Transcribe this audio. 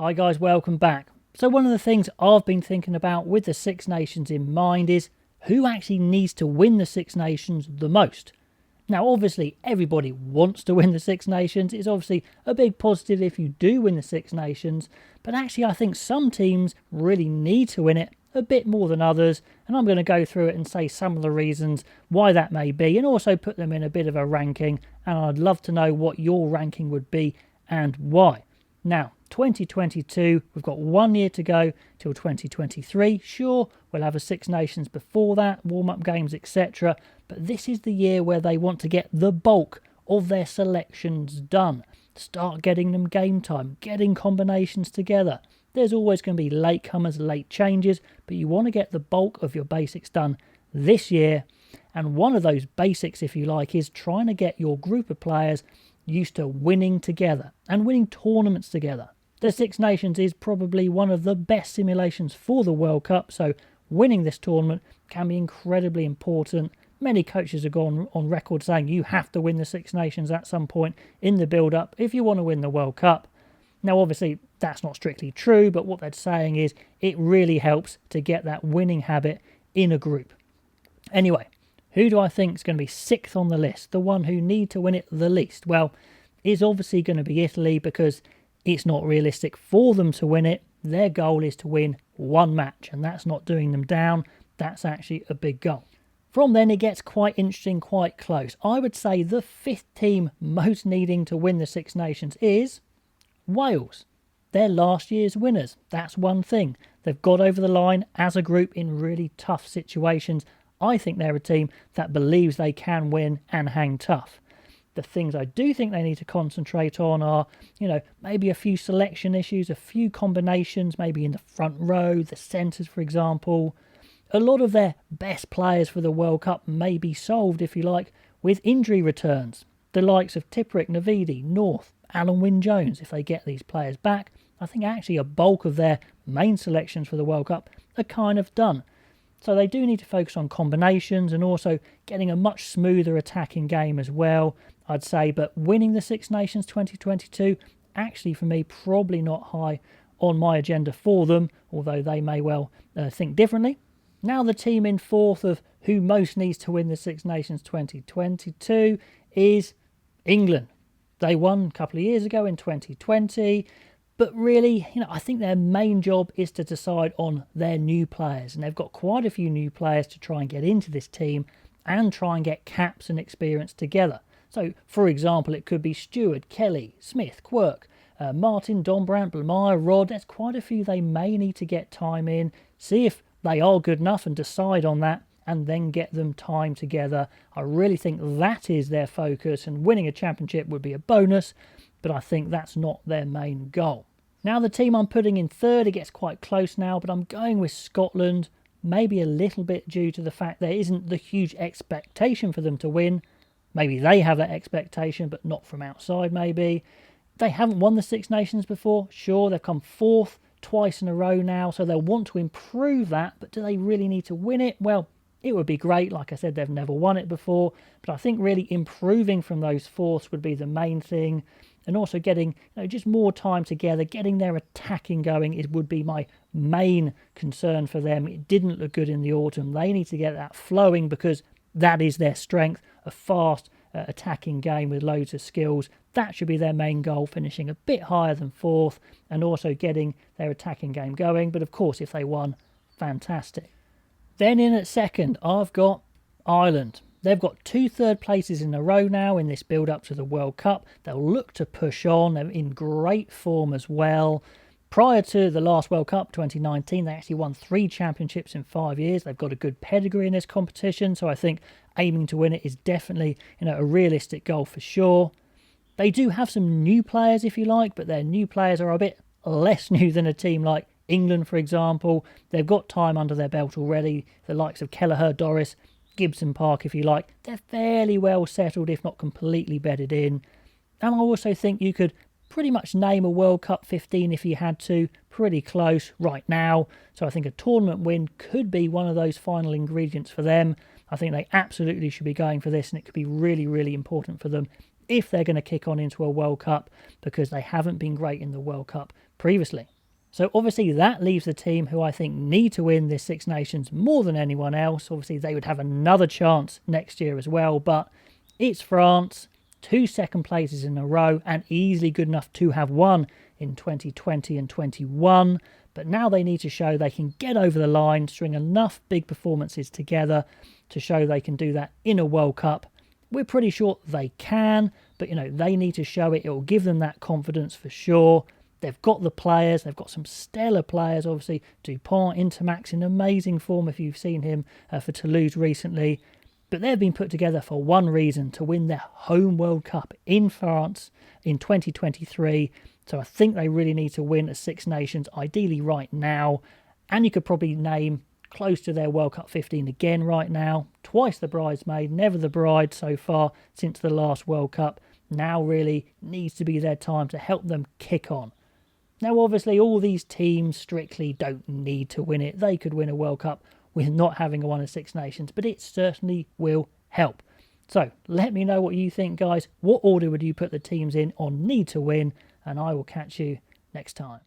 Hi guys, welcome back. So one of the things I've been thinking about with the Six Nations in mind is who actually needs to win the Six Nations the most. Now obviously everybody wants to win the Six Nations. It's obviously a big positive if you do win the Six Nations, but actually I think some teams really need to win it a bit more than others, and I'm going to go through it and say some of the reasons why that may be and also put them in a bit of a ranking, and I'd love to know what your ranking would be and why. Now, 2022, we've got 1 year to go till 2023. Sure, we'll have a Six Nations before that, warm-up games, etc. But this is the year where they want to get the bulk of their selections done. Start getting them game time, getting combinations together. There's always going to be latecomers, late changes, but you want to get the bulk of your basics done this year. And one of those basics, if you like, is trying to get your group of players used to winning together and winning tournaments together. The Six Nations is probably one of the best simulations for the World Cup, so winning this tournament can be incredibly important. Many coaches have gone on record saying you have to win the Six Nations at some point in the build-up if you want to win the World Cup. Now obviously that's not strictly true, but what they're saying is it really helps to get that winning habit in a group. Anyway, who do I think is going to be sixth on the list? The one who need to win it the least? Well, it's obviously going to be Italy because it's not realistic for them to win it. Their goal is to win one match, and that's not doing them down. That's actually a big goal. From then it gets quite interesting, quite close. I would say the fifth team most needing to win the Six Nations is Wales. They're last year's winners. That's one thing. They've got over the line as a group in really tough situations. I think they're a team that believes they can win and hang tough. The things I do think they need to concentrate on are, maybe a few selection issues, a few combinations, maybe in the front row, the centres, for example. A lot of their best players for the World Cup may be solved, if you like, with injury returns. The likes of Tipuric, Navidi, North, Alan Wynne-Jones, if they get these players back, I think actually a bulk of their main selections for the World Cup are kind of done. So they do need to focus on combinations and also getting a much smoother attacking game as well, I'd say. But winning the Six Nations 2022, actually for me, probably not high on my agenda for them, although they may well think differently. Now the team in fourth of who most needs to win the Six Nations 2022 is England. They won a couple of years ago in 2020. But really, I think their main job is to decide on their new players. And they've got quite a few new players to try and get into this team and try and get caps and experience together. So, for example, it could be Stewart, Kelly, Smith, Quirk, Martin, Dombrandt, Blamire, Rod. There's quite a few they may need to get time in, see if they are good enough and decide on that, and then get them time together. I really think that is their focus, and winning a championship would be a bonus, but I think that's not their main goal. Now the team I'm putting in third, it gets quite close now, but I'm going with Scotland, maybe a little bit due to the fact there isn't the huge expectation for them to win. Maybe they have that expectation, but not from outside maybe. They haven't won the Six Nations before. Sure, they've come fourth twice in a row now, so they'll want to improve that, but do they really need to win it? Well, it would be great. Like I said, they've never won it before, but I think really improving from those fourths would be the main thing. And also getting just more time together, getting their attacking going, it would be my main concern for them. It didn't look good in the autumn. They need to get that flowing because that is their strength, a fast attacking game with loads of skills. That should be their main goal, finishing a bit higher than fourth and also getting their attacking game going. But of course, if they won, fantastic. Then in at second, I've got Ireland. They've got 2 third places in a row now in this build-up to the World Cup. They'll look to push on. They're in great form as well. Prior to the last World Cup, 2019, they actually won 3 championships in 5 years. They've got a good pedigree in this competition, so I think aiming to win it is definitely a realistic goal for sure. They do have some new players, if you like, but their new players are a bit less new than a team like England, for example. They've got time under their belt already. The likes of Kelleher, Doris, Gibson Park, if you like, they're fairly well settled, if not completely bedded in. And I also think you could pretty much name a World Cup 15 if you had to, pretty close right now. So I think a tournament win could be one of those final ingredients for them. I think they absolutely should be going for this, and it could be really, really important for them if they're going to kick on into a World Cup, because they haven't been great in the World Cup previously. So obviously that leaves the team who I think need to win this Six Nations more than anyone else. Obviously they would have another chance next year as well, but it's France, 2 second places in a row, and easily good enough to have won in 2020 and 21. But now they need to show they can get over the line, string enough big performances together to show they can do that in a World Cup. We're pretty sure they can, but they need to show it. It will give them that confidence for sure. They've got the players. They've got some stellar players, obviously. Dupont, Intermax in amazing form if you've seen him for Toulouse recently. But they've been put together for one reason, to win their home World Cup in France in 2023. So I think they really need to win a Six Nations, ideally right now. And you could probably name close to their World Cup 15 again right now. Twice the bridesmaid, never the bride so far since the last World Cup. Now really needs to be their time to help them kick on. Now obviously all these teams strictly don't need to win it. They could win a World Cup with not having won a Six Nations, but it certainly will help. So let me know what you think, guys. What order would you put the teams in on need to win? And I will catch you next time.